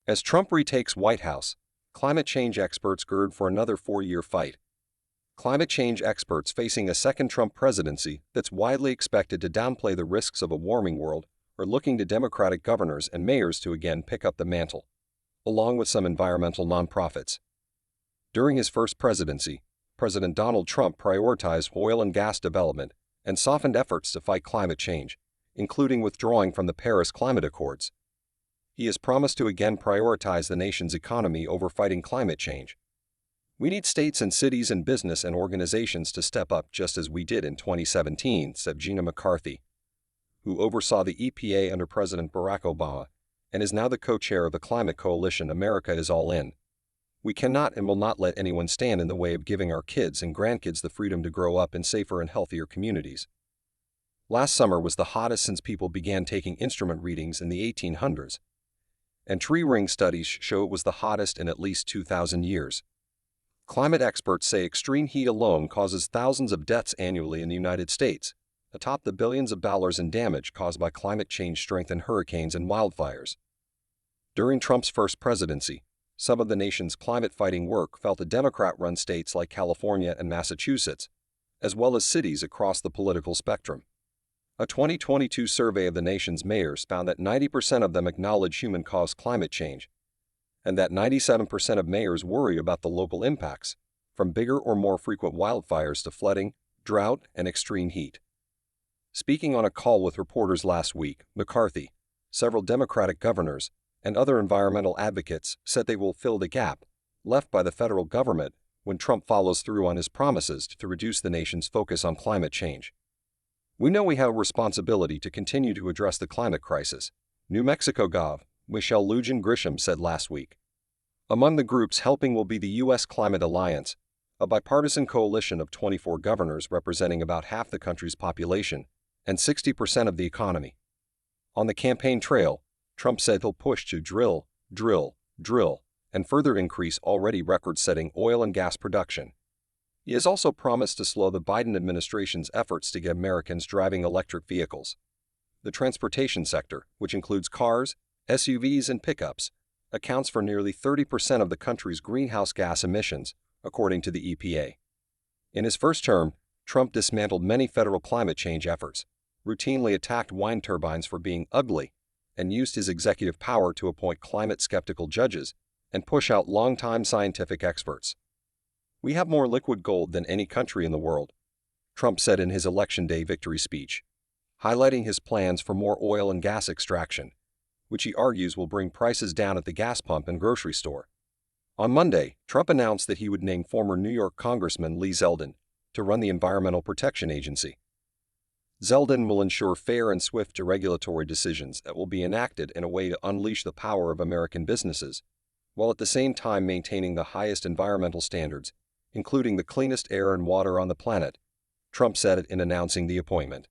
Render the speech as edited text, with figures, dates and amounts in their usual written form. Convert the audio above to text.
As Trump retakes White House, climate change experts gird for another four-year fight. Climate change experts facing a second Trump presidency that's widely expected to downplay the risks of a warming world are looking to Democratic governors and mayors to again pick up the mantle, along with some environmental nonprofits. During his first presidency, President Donald Trump prioritized oil and gas development and softened efforts to fight climate change, including withdrawing from the Paris Climate Accords. He has promised to again prioritize the nation's economy over fighting climate change. "We need states and cities and business and organizations to step up just as we did in 2017, said Gina McCarthy, who oversaw the EPA under President Barack Obama and is now the co-chair of the climate coalition America is All In. "We cannot and will not let anyone stand in the way of giving our kids and grandkids the freedom to grow up in safer and healthier communities." Last summer was the hottest since people began taking instrument readings in the 1800s, and tree ring studies show it was the hottest in at least 2,000 years. Climate experts say extreme heat alone causes thousands of deaths annually in the United States, atop the billions of dollars in damage caused by climate change-strengthened hurricanes and wildfires. During Trump's first presidency, some of the nation's climate-fighting work fell to Democrat-run states like California and Massachusetts, as well as cities across the political spectrum. A 2022 survey of the nation's mayors found that 90% of them acknowledge human-caused climate change, and that 97% of mayors worry about the local impacts, from bigger or more frequent wildfires to flooding, drought, and extreme heat. Speaking on a call with reporters last week, McCarthy, several Democratic governors, and other environmental advocates said they will fill the gap left by the federal government when Trump follows through on his promises to reduce the nation's focus on climate change. "We know we have a responsibility to continue to address the climate crisis," New Mexico Gov. Michelle Lujan Grisham said last week. Among the groups helping will be the U.S. Climate Alliance, a bipartisan coalition of 24 governors representing about half the country's population and 60% of the economy. On the campaign trail, Trump said he'll push to drill, and further increase already record-setting oil and gas production. He has also promised to slow the Biden administration's efforts to get Americans driving electric vehicles. The transportation sector, which includes cars, SUVs, and pickups, accounts for nearly 30% of the country's greenhouse gas emissions, according to the EPA. In his first term, Trump dismantled many federal climate change efforts, routinely attacked wind turbines for being ugly, and used his executive power to appoint climate-skeptical judges and push out longtime scientific experts. "We have more liquid gold than any country in the world," Trump said in his Election Day victory speech, highlighting his plans for more oil and gas extraction, which he argues will bring prices down at the gas pump and grocery store. On Monday, Trump announced that he would name former New York Congressman Lee Zeldin to run the Environmental Protection Agency. Zeldin will ensure fair and swift regulatory decisions that will be enacted in a way to unleash the power of American businesses, while at the same time maintaining the highest environmental standards, including the cleanest air and water on the planet, Trump said in announcing the appointment.